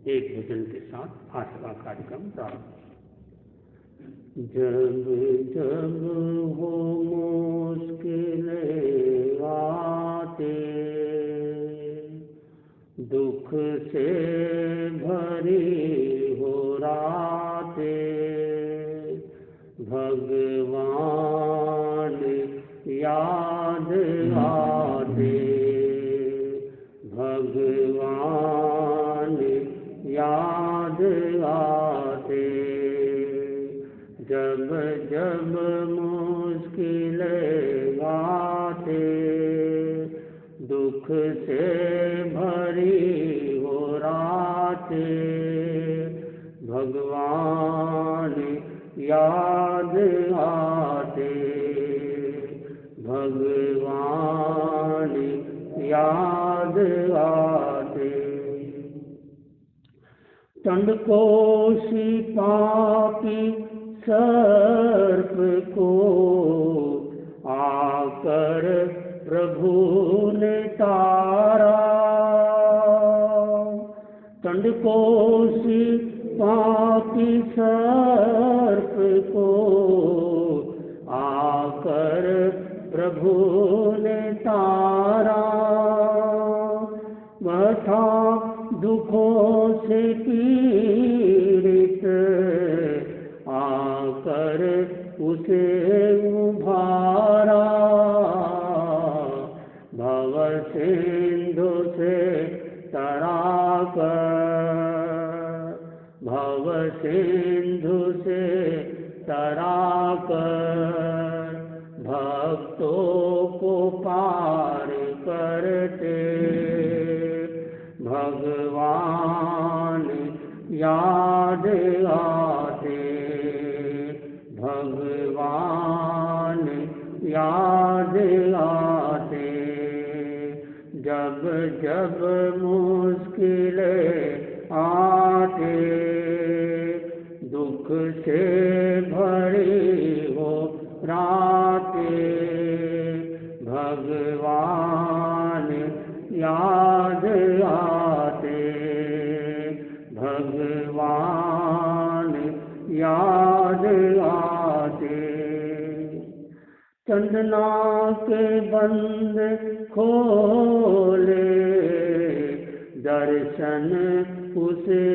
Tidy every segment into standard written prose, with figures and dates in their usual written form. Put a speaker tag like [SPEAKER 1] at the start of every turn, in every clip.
[SPEAKER 1] एक भजन के साथ आज का कार्यक्रम प्रारंभ। जब जब हो मुश्किलें आते, दुख से भरी हो रातें, भगवान याद आते, भगवान याद आते। जब जब मुश्किलें आते, दुख से भरी हो रातें, भगवान याद आते, भगवान याद आते। टंडकोशी पापी सर्प को आकर प्रभु ने तारा, टंडकोशी पापी सर्प को आकर प्रभु ने तारा। वह था दुखों से पीड़ित, आकर उसे उभारा। भव सिंधु से तराकर, भव सिंधु से तराकर, भक्तों को पार करते, भगवान याद आते, भगवान याद आते। जब जब मुश्किलें आते, दुख से भरी हो रातें, भगवान याद आते, भगवान याद आते। चंदना के बंद खोले, दर्शन उसे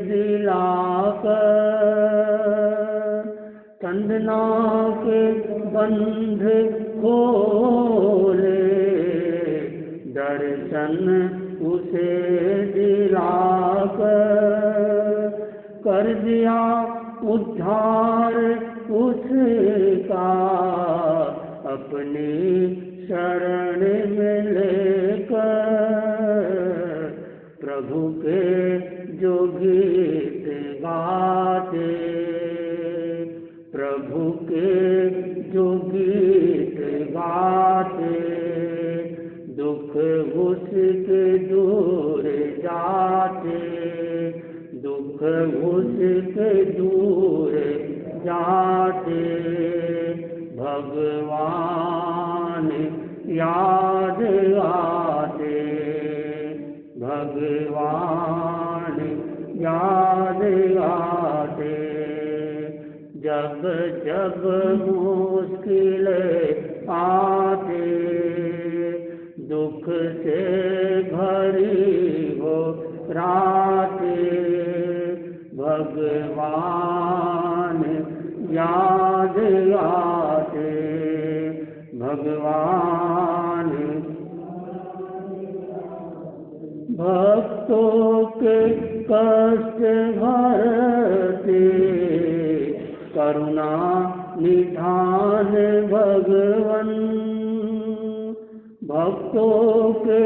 [SPEAKER 1] दिलाकर, चंदना के बंध खोले, दर्शन उसे दिलाकर, कर दिया उद्धार उसका, अपनी शरण में लेकर। प्रभु के जो गीत गाते, प्रभु के जो गीत गाते, दुख उसके दूर जाते, दुख उसके दूर जाते। भगवान याद आते, भगवान याद आते। जब जब मुश्किलें आते, दुख से भरी हो रातें, भगवान याद आते, भगवान। भक्तों के कष्ट हरते, करुणा निधान भगवन। भक्तों के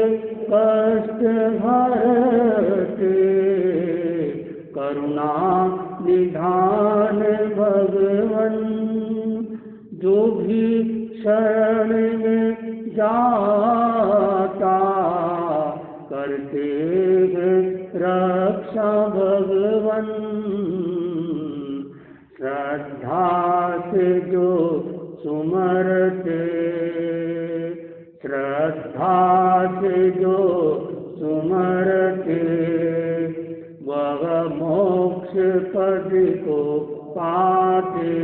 [SPEAKER 1] कष्ट हरते, करुणा निधान भगवन। जो भी शरण में जाता, करते हैं रक्षा भगवन। श्रद्धा से जो सुमरते, श्रद्धा से जो सुमरते, वह पद को पाते,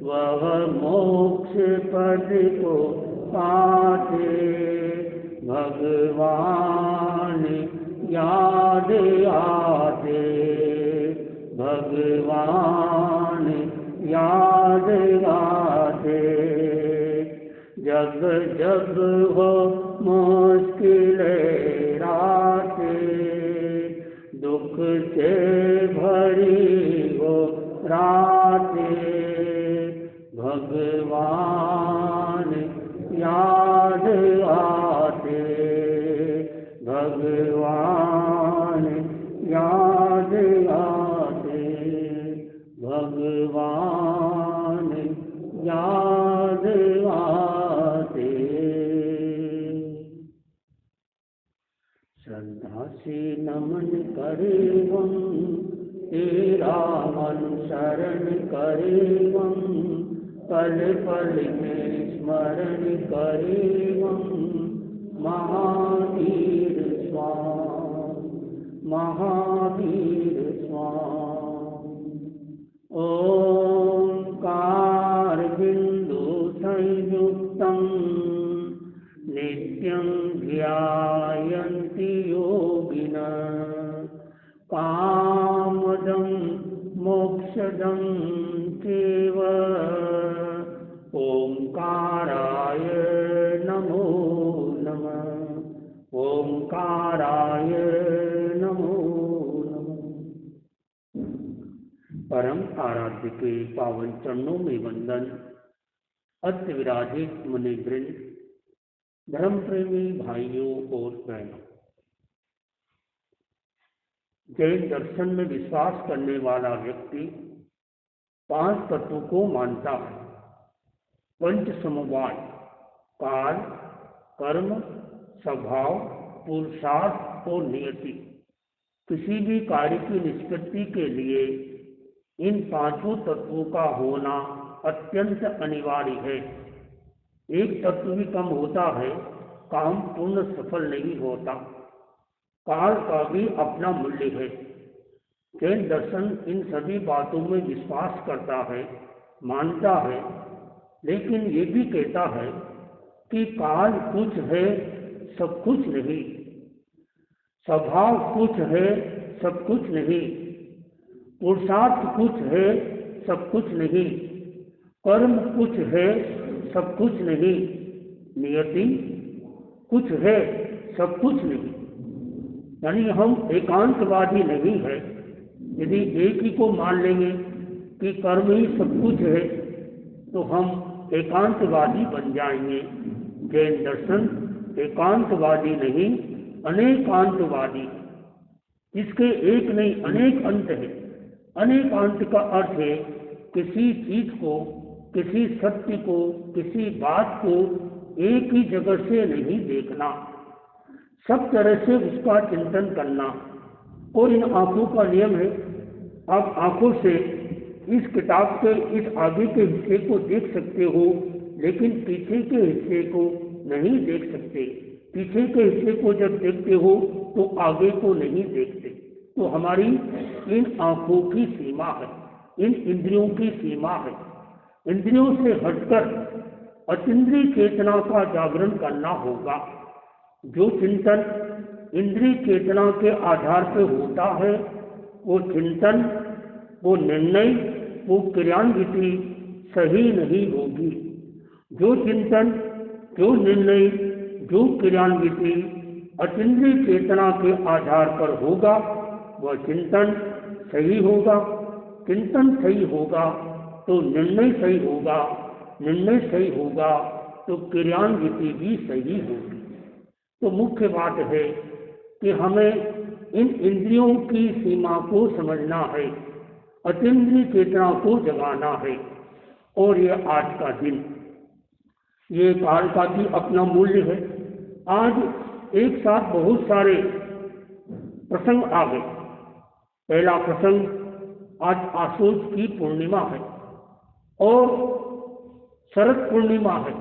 [SPEAKER 1] वह मोक्ष पद को पाते। भगवान याद आते, भगवान याद आते। जब जब हो मुश्किल रातें, दुख से भरी हो रातें, भगवान याद आते, भगवान याद आते, भगवान याद आते। श्रद्धा से नमन करे हम, तेरा अनुसरण करे हम, पल पल में स्मरण करे हम। महावीर स्वामी, महावीर स्वामी। ओंकार बिंदु संयुक्तं नित्यं ध्यायन्ति योगिनः, कामदं मोक्षदं चैव। ओंकाराय नमो नमः, ओंकाराय नमो नमः। परम आराध्य के पावन चरणों में वंदन। अत्य विराजित मुनिवृंद, धर्म प्रेमी भाइयों और बहनों, जैन दर्शन में विश्वास करने वाला व्यक्ति 5 तत्वों को मानता है। पंच समवाय, काल, कर्म, स्वभाव, पुरुषार्थ और नियति। किसी भी कार्य की निष्पत्ति के लिए इन 5 तत्वों का होना अत्यंत अनिवार्य है। एक तत्व भी कम होता है, काम पूर्ण सफल नहीं होता। काल का भी अपना मूल्य है। जैन दर्शन इन सभी बातों में विश्वास करता है, मानता है, लेकिन ये भी कहता है कि काल कुछ है, सब कुछ नहीं। स्वभाव कुछ है, सब कुछ नहीं। पुरुषार्थ कुछ है, सब कुछ नहीं। कर्म कुछ है, सब कुछ नहीं। नियति कुछ है, सब कुछ नहीं। यानी हम एकांतवादी नहीं है। यदि एक ही को मान लेंगे कि कर्म ही सब कुछ है, तो हम एकांतवादी बन जाएंगे। जैन दर्शन एकांतवादी नहीं, अनेकांतवादी। इसके एक नहीं अनेक अंत है। अनेक अंत का अर्थ है किसी चीज को, किसी सत्य को, किसी बात को एक ही जगह से नहीं देखना, सब तरह से उसका चिंतन करना। और इन आंखों का नियम है, आप आंखों से इस किताब के इस आगे के हिस्से को देख सकते हो, लेकिन पीछे के हिस्से को नहीं देख सकते। पीछे के हिस्से को जब देखते हो तो आगे को नहीं देखते। तो हमारी इन आंखों की सीमा है, इन इंद्रियों की सीमा है। इंद्रियों से हटकर अतीन्द्रिय चेतना का जागरण करना होगा। जो चिंतन इंद्रिय चेतना के आधार पर होता है, वो चिंतन, वो निर्णय, वो क्रियान्विति सही नहीं होगी। जो चिंतन, जो निर्णय, जो क्रियान्विति अतीन्द्रिय चेतना के आधार पर होगा, वह चिंतन सही होगा। चिंतन सही होगा तो निर्णय सही होगा, निर्णय सही होगा तो क्रियान्विति भी सही होगी। तो मुख्य बात है कि हमें इन इंद्रियों की सीमा को समझना है, अतीन्द्रिय चेतना को जगाना है। और ये आज का दिन, ये काल का भी अपना मूल्य है। आज एक साथ बहुत सारे प्रसंग आ गए। पहला प्रसंग, आज आशोज की पूर्णिमा है और शरद पूर्णिमा है।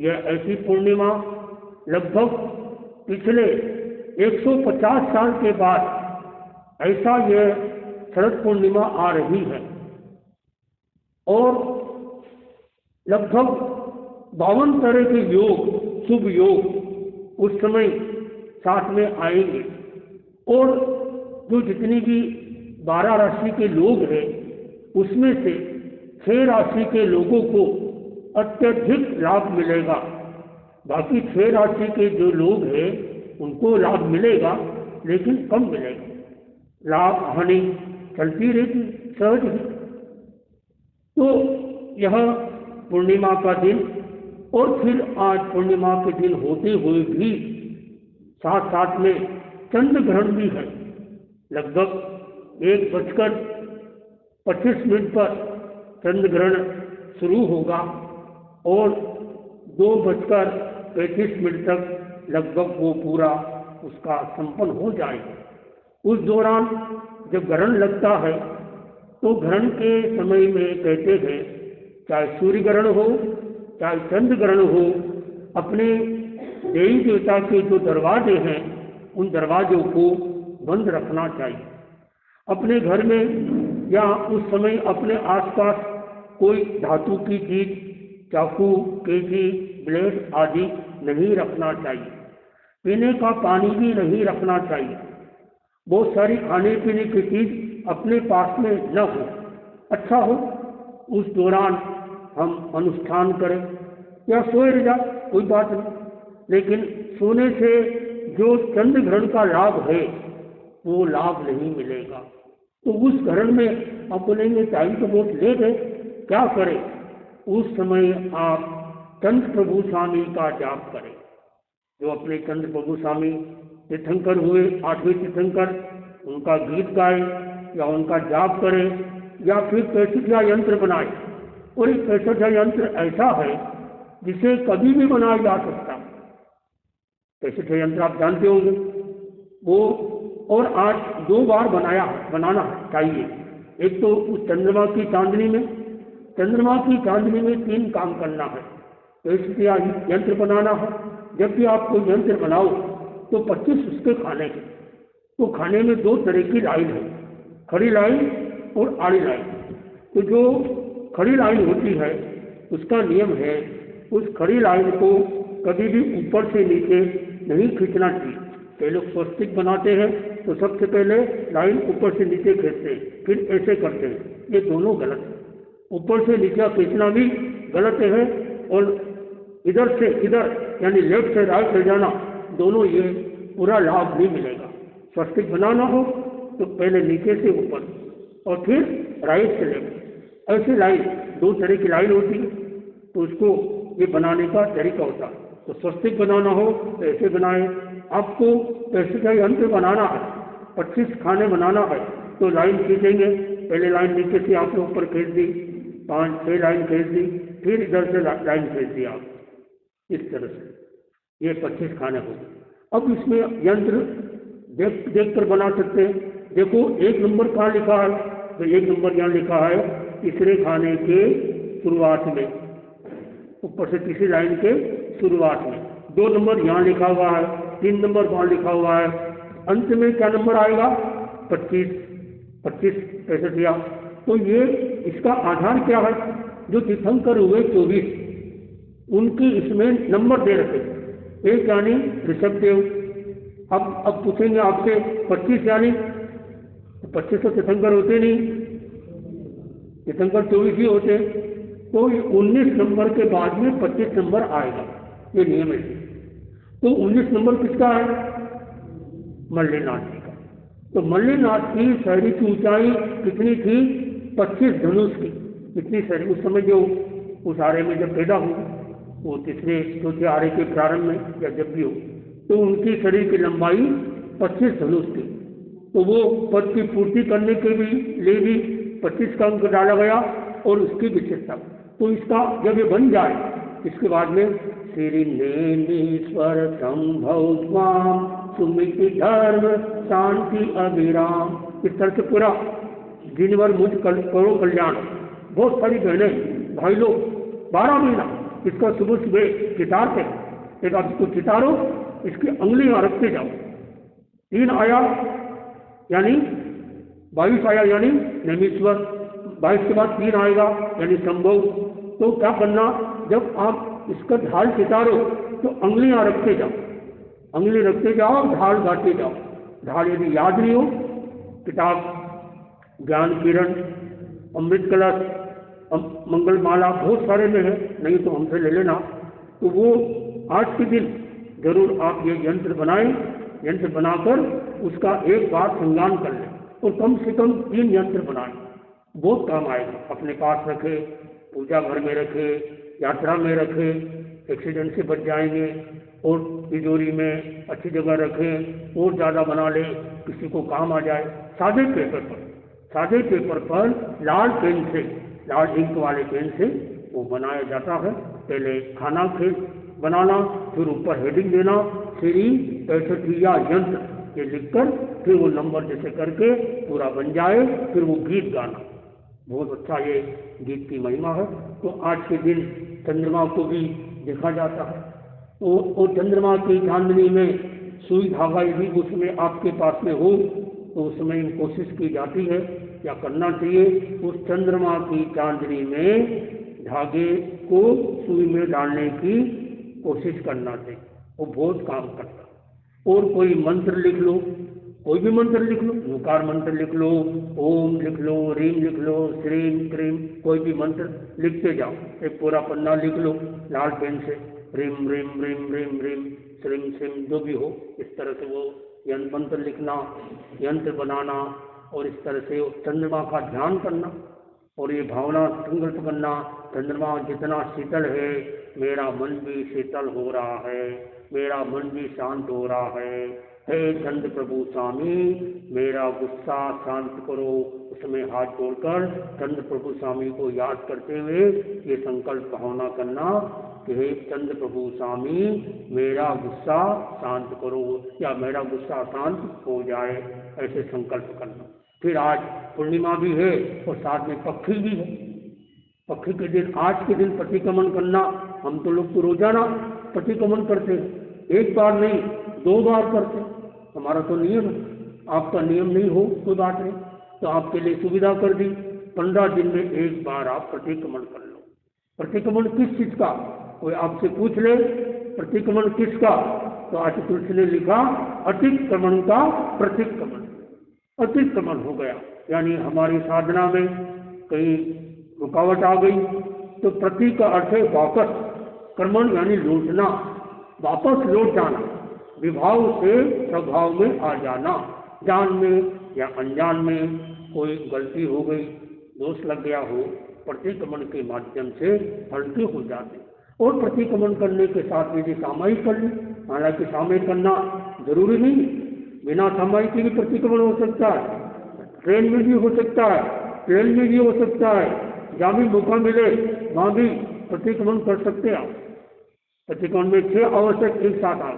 [SPEAKER 1] यह ऐसी पूर्णिमा लगभग पिछले 150 साल के बाद ऐसा यह शरद पूर्णिमा आ रही है और लगभग 52 तरह के योग, शुभ योग उस समय साथ में आएंगे। और जो जितनी भी 12 राशि के लोग हैं उसमें से 6 राशि के लोगों को अत्यधिक लाभ मिलेगा। बाकी 6 राशि के जो लोग हैं उनको लाभ मिलेगा लेकिन कम मिलेगा। लाभ हानि चलती रहती सहज ही। तो यह पूर्णिमा का दिन और फिर आज पूर्णिमा के दिन होते हुए भी साथ साथ में चंद्र ग्रहण भी है। लगभग 1:25 पर चंद्र ग्रहण शुरू होगा और 2:35 तक लगभग वो पूरा उसका संपन्न हो जाएगा। उस दौरान जब ग्रहण लगता है तो ग्रहण के समय में कहते हैं चाहे सूर्य ग्रहण हो चाहे चंद्र ग्रहण हो, अपने देवी देवता के जो दरवाजे हैं उन दरवाजों को बंद रखना चाहिए। अपने घर में या उस समय अपने आसपास कोई धातु की चीज, चाकू, कैंची, ब्लेड आदि नहीं रखना चाहिए। पीने का पानी भी नहीं रखना चाहिए। बहुत सारी खाने पीने की चीज अपने पास में न हो। अच्छा हो उस दौरान हम अनुष्ठान करें या सोए रह जाए, कोई बात नहीं, लेकिन सोने से जो चंद्र ग्रहण का लाभ है वो लाभ नहीं मिलेगा। तो उस ग्रहण में आप बोलेंगे टाइम तो बहुत लेट है, क्या करें? उस समय आप चंद्र प्रभु स्वामी का जाप करें। जो अपने चंद्र प्रभु स्वामी तीर्थंकर हुए, 8वें तीर्थंकर, उनका गीत गाए या उनका जाप करें या फिर कैसेट यंत्र बनाए। और एक कैसेट यंत्र ऐसा है जिसे कभी भी बनाया जा सकता है। कैसेट यंत्र आप जानते होंगे वो, और आज 2 बार बनाना चाहिए। एक तो उस चंद्रमा की चांदनी में 3 काम करना है। कैसेट यंत्र बनाना है। जब भी आप कोई यंत्र बनाओ तो 25 उसके खाने हैं। तो खाने में 2 तरह की लाइन है, खड़ी लाइन और आड़ी लाइन। तो जो खड़ी लाइन होती है उसका नियम है उस खड़ी लाइन को कभी भी ऊपर से नीचे नहीं खींचना चाहिए। कई लोग स्वस्तिक बनाते हैं तो सबसे पहले लाइन ऊपर से नीचे खींचते हैं, फिर ऐसे करते हैं। ये दोनों गलत है। ऊपर से नीचे खींचना भी गलत है और इधर से इधर यानी लेफ्ट से राइट ले जाना, दोनों ये पूरा लाभ नहीं मिलेगा। स्वस्तिक बनाना हो तो पहले नीचे से ऊपर और फिर राइट से लेफ्ट, ऐसे लाइन 2 तरह की लाइन होती है। तो उसको ये बनाने का तरीका होता है। तो स्वस्तिक बनाना हो तो ऐसे बनाए। आपको ऐसे का यंत्र बनाना है, 25 खाने बनाना है तो लाइन खींचेंगे। पहले लाइन नीचे से आपने ऊपर खींच दी, 5-6 लाइन खींच दी, फिर इधर से लाइन खींच दी आप, इस तरह से ये 25 खाने हो। अब इसमें यंत्र देख कर बना सकते हैं। देखो 1 नंबर कहाँ लिखा है, तो 1 नंबर यहाँ लिखा है तीसरे खाने के शुरुआत में, ऊपर से तीसरी लाइन के शुरुआत में। 2 नंबर यहाँ लिखा हुआ है, 3 नंबर वहाँ लिखा हुआ है। अंत में क्या नंबर आएगा? 25 ऐसे दिया। तो ये इसका आधार क्या है? जो तीर्थंकर हुए 24 उनकी इसमें नंबर दे रखे। एक यानी ऋषभ देव। अब पूछेंगे आपसे 25 यानी 25 तो तीर्थंकर होते नहीं, तीर्थंकर 24 ही होते। तो 19 नंबर के बाद में 25 नंबर आएगा, ये नियम है। तो 19 नंबर किसका है? मल्लीनाथ जी का। तो मल्लीनाथ की शहरी की ऊंचाई कितनी थी? 25 धनुष की। कितनी शहरी उस समय जो उस आरे में जब पैदा हुई, वो तीसरे चौथे आरे के प्रारंभ में या जब भी हो, तो उनकी शरीर की लंबाई 25 धनुष थी। तो वो पद की पूर्ति करने के लिए भी 25 का अंक डाला गया और उसकी विशेषता। तो इसका जब ये बन जाए इसके बाद में श्री नेमीश्वर संभव स्वाम सुमिति धर्म शांति अभिराम, इस तरह से पूरा दिन भर मुझ करो कल्याण। बहुत सारी बहनें भाई लोग 12 महीना इसका सुबह सुबह चितारते। एक आप इसको चितारो, इसकी अंगुली रखते जाओ। 3 आया यानी 22 आया यानी नैमीश्वर, 22 के बाद 3 आएगा यानी संभव। तो क्या करना, जब आप इसका ढाल चितारो तो अंगुलियां रखते जाओ, अंगुली रखते जाओ, ढाल गाते जाओ। ढाल यदि याद नहीं हो, किताब ज्ञान किरण, अमृत कलश, मंगल माला बहुत सारे में है, नहीं तो हमसे ले लेना। तो वो आज के दिन जरूर आप ये यंत्र बनाएं, यंत्र बनाकर उसका एक बार संज्ञान कर लें और कम से कम 3 यंत्र बनाएं, बहुत काम आएगा। अपने पास रखे, पूजा घर में रखे, यात्रा में रखे, एक्सीडेंट से बच जाएंगे, और तिजोरी में अच्छी जगह रखें, और ज़्यादा बना ले, किसी को काम आ जाए। सादे पेपर पर, सादे पेपर पर लाल पेन से, लाल इंक वाले पेन से वो बनाया जाता है। पहले खाना खेल बनाना, फिर ऊपर हेडिंग देना, श्री 65 यंत्र ये लिखकर, फिर वो नंबर जैसे करके पूरा बन जाए, फिर वो गीत गाना। बहुत अच्छा ये गीत की महिमा है। तो आज के दिन चंद्रमा को भी देखा जाता है, और चंद्रमा की चांदनी में सुई धागा यदि उसमें आपके पास में हो तो उसमें कोशिश की जाती है, क्या करना चाहिए, उस चंद्रमा की चांदनी में धागे को सुई में डालने की कोशिश करना चाहिए, वो बहुत काम करता है। और कोई मंत्र लिख लो, कोई भी मंत्र लिख लो, नुकार मंत्र लिख लो, ओम लिख लो, रीम लिख लो, श्रीम क्रीम, कोई भी मंत्र लिखते जाओ। एक पूरा पन्ना लिख लो लाल पेन से, रिम रिम रिम रिम रिम, श्रीम श्रीम, जो भी हो, इस तरह से वो यंत्र मंत्र लिखना, यंत्र बनाना, और इस तरह से चंद्रमा का ध्यान करना, और ये भावना संकल्प करना, चंद्रमा जितना शीतल है मेरा मन भी शीतल हो रहा है, मेरा मन भी शांत हो रहा है। हे चंद्र प्रभु स्वामी मेरा गुस्सा शांत करो। उसमें हाथ जोड़कर चंद्र प्रभु स्वामी को याद करते हुए ये संकल्प भावना करना कि हे चंद्र प्रभु स्वामी मेरा गुस्सा शांत करो, या मेरा गुस्सा शांत हो जाए, ऐसे संकल्प करना। फिर आज पूर्णिमा भी है और साथ में पक्षी भी है। पक्षी के दिन, आज के दिन प्रतिक्रमण करना, हम तो लोग तो रोजाना प्रतिक्रमण करते हैं, एक बार नहीं 2 बार करते, हमारा तो नियम है। आपका नियम नहीं हो कोई बात नहीं, तो आपके लिए सुविधा कर दी, 15 दिन में एक बार आप प्रतिक्रमण कर लो। प्रतिक्रमण किस चीज का, कोई आपसे पूछ ले प्रतिक्रमण किसका, तो आज तुलसी ने लिखा अतिक्रमण का प्रतिक्रमण। अतिक्रमण हो गया यानी हमारी साधना में कहीं रुकावट आ गई, तो प्रति का अर्थ है वापस, क्रमण यानी लौटना, वापस लौट जाना, विभाव से स्वभाव में आ जाना। जान में या अनजान में कोई गलती हो गई, दोष लग गया हो, प्रतिक्रमण के माध्यम से हल्के हो जाते। और प्रतिक्रमण करने के साथ यदि सामायिक कर ले, हालांकि सामायिक करना जरूरी नहीं, बिना सामायिक के भी प्रतिक्रमण हो सकता है, ट्रेन में भी हो सकता है, प्लेन में भी हो सकता है, जहाँ भी मौका मिले वहाँ भी प्रतिक्रमण कर सकते हैं आप। प्रतिक्रमण में 6 आवश्यक एक साथ आ,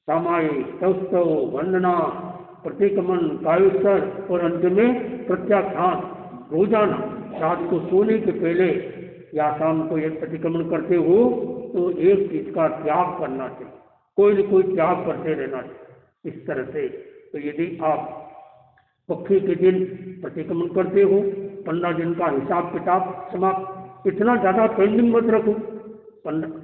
[SPEAKER 1] सामायिक, सौष्ठव, वंदना, प्रतिक्रमण, कायुस्तर और अंत में प्रत्याख्यान। रोजाना रात को सोने के पहले या शाम को एक प्रतिक्रमण करते हो तो एक चीज का त्याग करना चाहिए, कोई न कोई त्याग करते रहना चाहिए। इस तरह से तो यदि आप पक्षी के दिन प्रतिक्रमण करते हो, 15 दिन का हिसाब किताब समाप्त। इतना ज़्यादा पेंडिंग मत रखो,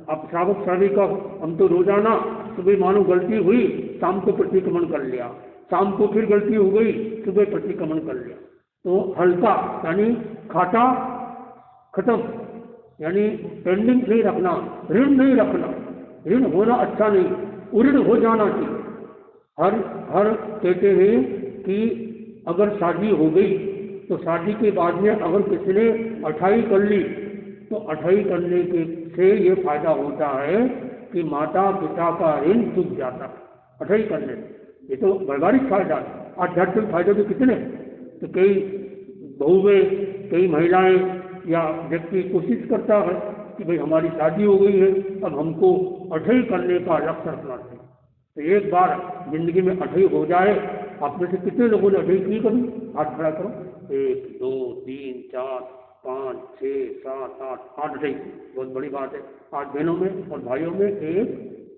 [SPEAKER 1] आप श्रावक श्रावी का, हम तो रोजाना सुबह मानो गलती हुई शाम को प्रतिक्रमण कर लिया, शाम को फिर गलती हो गई सुबह प्रतिक्रमण कर लिया, तो हल्का यानी खाटा खत्म, यानी पेंडिंग नहीं रखना, ऋण नहीं रखना, ऋण होना अच्छा नहीं, उऋण हो जाना चाहिए। हर कहते हैं कि अगर शादी हो गई तो शादी के बाद में अगर किसी ने अठाई कर ली तो अठाई करने के से ये फायदा होता है कि माता पिता का ऋण चुक जाता है, अठाई करने से। ये तो व्यवहारिक फायदा, आध्यात्मिक फायदे तो कितने। तो कई बहुएं, कई महिलाएं या व्यक्ति कोशिश करता है कि भाई हमारी शादी हो गई है, अब हमको अठाई करने का लक्ष्य रखना चाहिए। तो एक बार जिंदगी में अठाई हो जाए, आप में से कितने लोगों ने अठाई की कभी? हाथ खड़ा करो। 1 2 3 4 5 6 7 8 अठाई, बहुत बड़ी बात है। 8 बहनों में और भाइयों में 1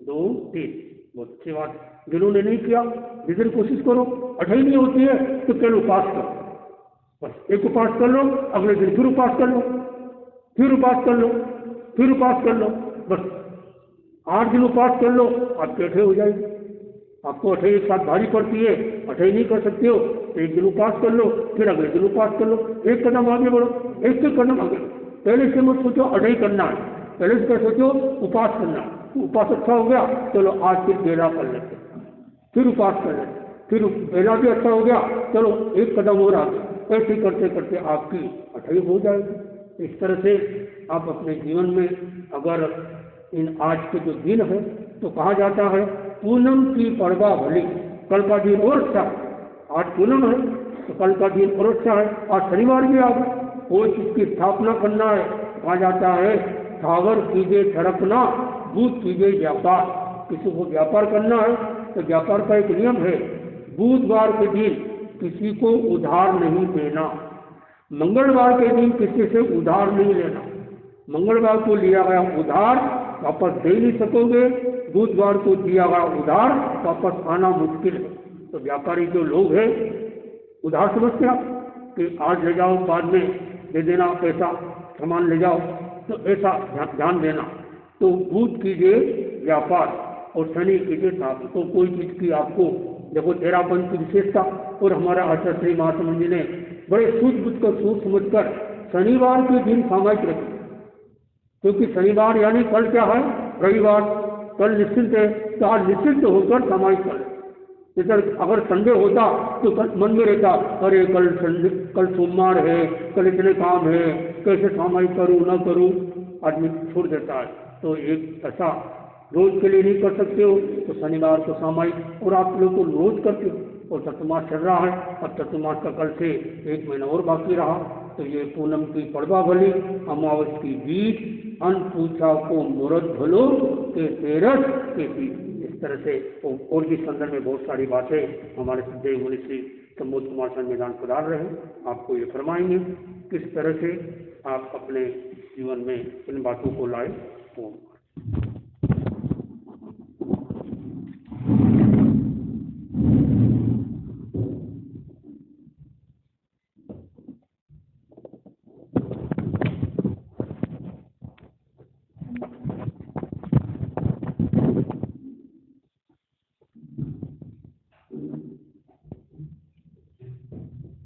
[SPEAKER 1] 2 3, बहुत अच्छी बात। जिन्होंने नहीं किया जिधर कोशिश करो, अठाई नहीं होती है तो चलो पास करो, बस एक उपास कर लो, अगले दिन फिर उपास कर लो, फिर उपास कर लो, फिर उपास कर लो, बस 8 दिन उपास कर लो, आपकी अठे हो जाएगी। आपको अठे एक साथ भारी पड़ती है, अठे नहीं कर सकते हो, एक दिन उपास कर लो, फिर अगले दिन उपास कर लो, एक कदम आगे बढ़ो, एक से कदम आगे। पहले से मत सोचो अठे ही करना है, पहले से सोचो उपास करना है। उपास अच्छा हो गया, चलो आज फिर बेला कर लेते, फिर उपास कर लेते, फिर बेला भी अच्छा हो गया, चलो एक कदम और आगे। ऐसे करते करते आपकी अठे हो जाएगी। इस तरह से आप अपने जीवन में अगर इन आज के जो दिन है तो कहा जाता है पूनम की पड़वा भली, कल का दिन और अच्छा। आज पूनम है तो कल का दिन और अच्छा है। आज शनिवार भी आ गया, कोई चीज की स्थापना करना है, कहा जाता है थावर कीजिए ठड़कना, बूथ कीजिए व्यापार। किसी को व्यापार करना है तो व्यापार का एक नियम है, बुधवार के दिन किसी को उधार नहीं देना, मंगलवार के दिन किसी से उधार नहीं लेना। मंगलवार को लिया गया उधार वापस दे नहीं सकोगे, बुधवार को दिया गया उधार वापस आना मुश्किल है। तो व्यापारी जो लोग हैं उधार समझते आप कि आज ले जाओ बाद में दे देना, पैसा सामान ले जाओ, तो ऐसा ध्यान देना। तो बुध कीजिए व्यापार और शनि कीजिए साफ। तो कोई चीज की आपको देखो 13 की विशेषता, और हमारा आचार्य श्री महात्मा जी ने बड़े सूझ बुझ कर सोच समझ कर शनिवार के दिन सामायिक रखे, क्योंकि शनिवार यानी कल क्या है, रविवार, कल निश्चिंत है, तो आज निश्चिंत होकर सामायिक कर। जैसे अगर संडे होता तो मन में रहता अरे कल सोमवार है, कल इतने काम है, कैसे सामायिक करूँ न करूँ, आदमी छोड़ देता है। तो एक ऐसा रोज के लिए नहीं कर सकते हो, तो शनिवार को सामायिक, और आप लोग को रोज करते हो। और चतुर्मास चल रहा है, अब चतुर्मास का कल से 1 महीना और बाकी रहा, तो ये पूनम की पड़वा भली, अमावस की बीज, अन पूछा को मुहूर्त भलो के तेरस के बीज। इस तरह से और भी संदर्भ में बहुत सारी बातें हमारे सिद्धे मुनि श्री प्रमोद कुमार संविधान पधार रहे हैं, आपको ये फरमाएंगे किस तरह से आप अपने जीवन में इन बातों को लाए।